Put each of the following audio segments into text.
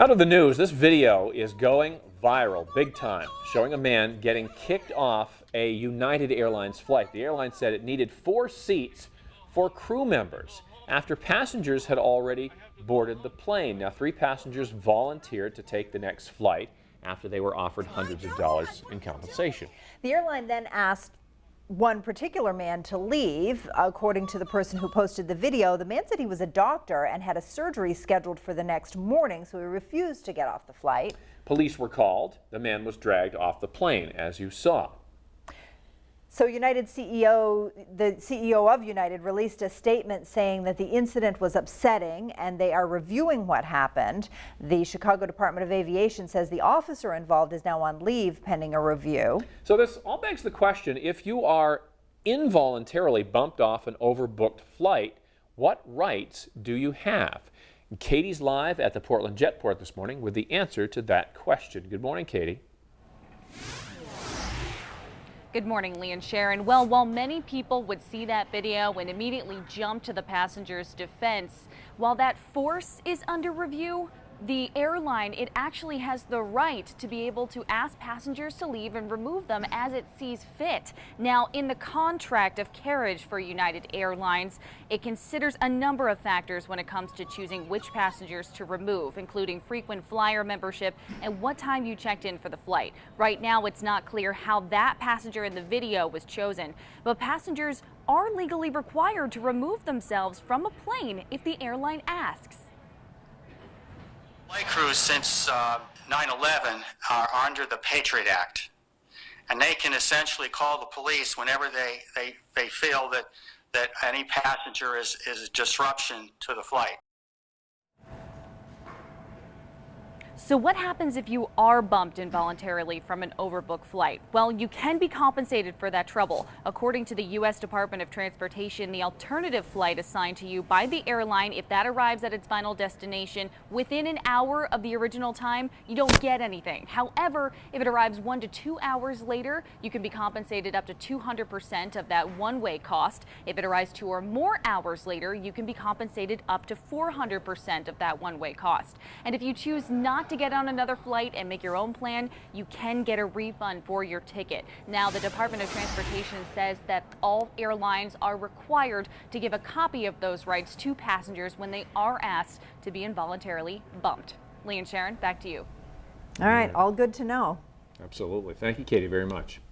Out of the news, this video is going viral big time, showing a man getting kicked off a United Airlines flight. The airline said it needed 4 seats for crew members after passengers had already boarded the plane. Now, 3 passengers volunteered to take the next flight after they were offered hundreds of dollars in compensation. The airline then asked one particular man to leave. According to the person who posted the video, the man said he was a doctor and had a surgery scheduled for the next morning, so he refused to get off the flight. Police were called. The man was dragged off the plane, as you saw. So the CEO of United released a statement saying that the incident was upsetting and they are reviewing what happened. The Chicago Department of Aviation says the officer involved is now on leave pending a review. So this all begs the question, if you are involuntarily bumped off an overbooked flight, what rights do you have? Katie's live at the Portland Jetport this morning with the answer to that question. Good morning, Katie. Good morning, Lee and Sharon. Well, while many people would see that video and immediately jump to the passenger's defense, while that force is under review, the airline, it actually has the right to be able to ask passengers to leave and remove them as it sees fit. Now, in the contract of carriage for United Airlines, it considers a number of factors when it comes to choosing which passengers to remove, including frequent flyer membership and what time you checked in for the flight. Right now, it's not clear how that passenger in the video was chosen, but passengers are legally required to remove themselves from a plane if the airline asks. Flight crews since 9/11 are under the Patriot Act, and they can essentially call the police whenever they feel that any passenger is a disruption to the flight. So what happens if you are bumped involuntarily from an overbooked flight? Well, you can be compensated for that trouble. According to the U.S. Department of Transportation, the alternative flight assigned to you by the airline, if that arrives at its final destination within an hour of the original time, you don't get anything. However, if it arrives 1 to 2 hours later, you can be compensated up to 200% of that one-way cost. If it arrives 2 or more hours later, you can be compensated up to 400% of that one-way cost. And if you choose not to get on another flight and make your own plan, you can get a refund for your ticket. Now, the Department of Transportation says that all airlines are required to give a copy of those rights to passengers when they are asked to be involuntarily bumped. Lee and Sharon, back to you. All right, all good to know. Absolutely. Thank you, Katie, very much.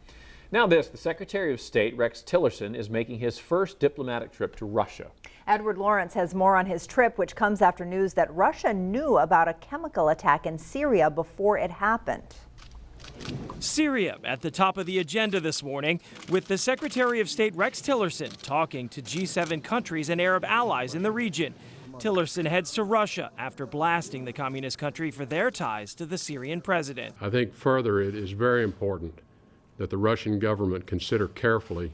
Now the Secretary of State, Rex Tillerson, is making his first diplomatic trip to Russia. Edward Lawrence has more on his trip, which comes after news that Russia knew about a chemical attack in Syria before it happened. Syria at the top of the agenda this morning, with the Secretary of State Rex Tillerson talking to G7 countries and Arab allies in the region. Tillerson heads to Russia after blasting the communist country for their ties to the Syrian president. I think further it is very important that the Russian government consider carefully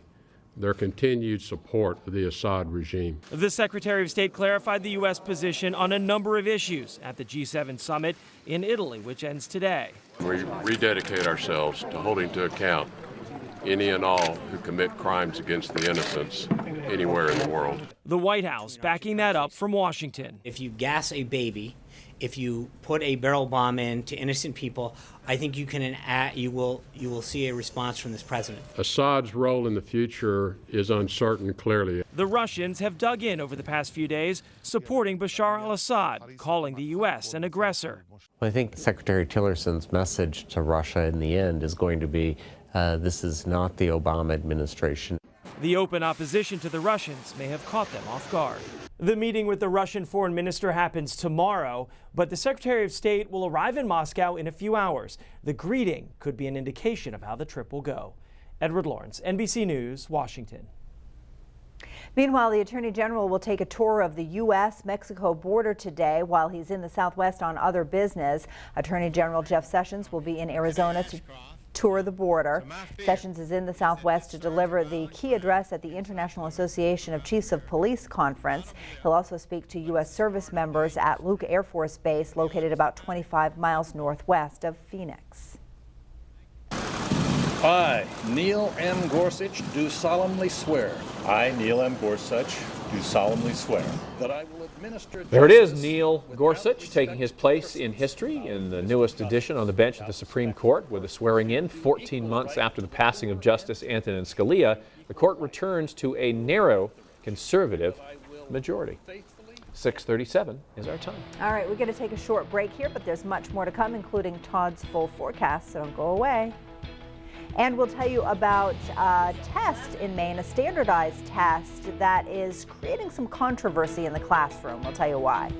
their continued support of the Assad regime. The Secretary of State clarified the U.S. position on a number of issues at the G7 summit in Italy, which ends today. We rededicate ourselves to holding to account any and all who commit crimes against the innocents anywhere in the world. The White House backing that up from Washington. If you gas a baby, if you put a barrel bomb in to innocent people, I think you will see a response from this president. Assad's role in the future is uncertain, clearly. The Russians have dug in over the past few days, supporting Bashar al-Assad, calling the U.S. an aggressor. Well, I think Secretary Tillerson's message to Russia in the end is going to be, this is not the Obama administration. The open opposition to the Russians may have caught them off guard. The meeting with the Russian foreign minister happens tomorrow, but the Secretary of State will arrive in Moscow in a few hours. The greeting could be an indication of how the trip will go. Edward Lawrence, NBC News, Washington. Meanwhile, the Attorney General will take a tour of the U.S.-Mexico border today while he's in the Southwest on other business. Attorney General Jeff Sessions will be in Arizona to tour the border. Sessions is in the Southwest to deliver the key address at the International Association of Chiefs of Police conference. He'll also speak to U.S. service members at Luke Air Force Base, located about 25 miles northwest of Phoenix. I, Neil M. Gorsuch, do solemnly swear. I, Neil M. Gorsuch, do solemnly swear that I will administer There it is, justice Neil with Gorsuch boundless taking his place in history in the newest edition on the bench of the Supreme Court with a swearing in 14 months after the passing of Justice Antonin Scalia. The court returns to a narrow conservative majority. 6:37 is our time. All right, we're going to take a short break here, but there's much more to come, including Todd's full forecast, so don't go away. And we'll tell you about a test in Maine, a standardized test that is creating some controversy in the classroom. We'll tell you why.